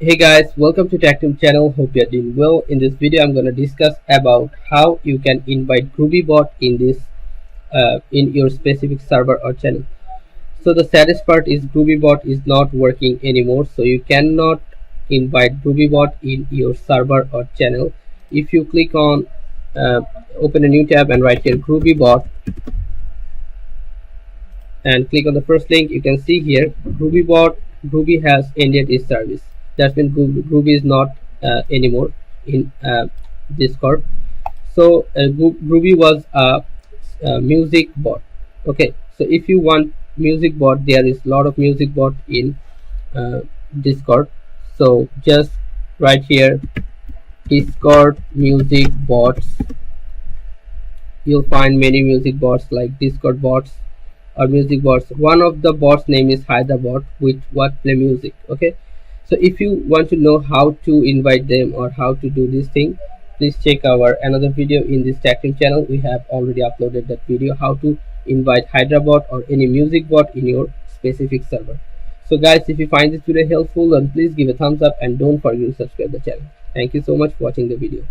Hey guys, welcome to Tech channel. Hope you're doing well. In this video, I'm going to discuss about how you can invite Groovy bot in in your specific server or channel. So the saddest part is Groovy bot is not working anymore. So you cannot invite Groovy bot in your server or channel. If you click on open a new tab and write here Groovy bot and click on the first link, you can see here Groovy has ended its service. That means Groovy is not anymore in Discord. So Groovy was a music bot. Okay, so if you want music bot, there is a lot of music bot in Discord. So just right here Discord music bots. You'll find many music bots like Discord bots or music bots. One of the bots name is Hydra bot, which play music. Okay, so if you want to know how to invite them or how to do this thing, please check our another video in this TechTeam channel. We have already uploaded that video how to invite Hydra bot or any music bot in your specific server. So guys, if you find this video helpful, then please give a thumbs up and don't forget to subscribe the channel. Thank you so much for watching the video.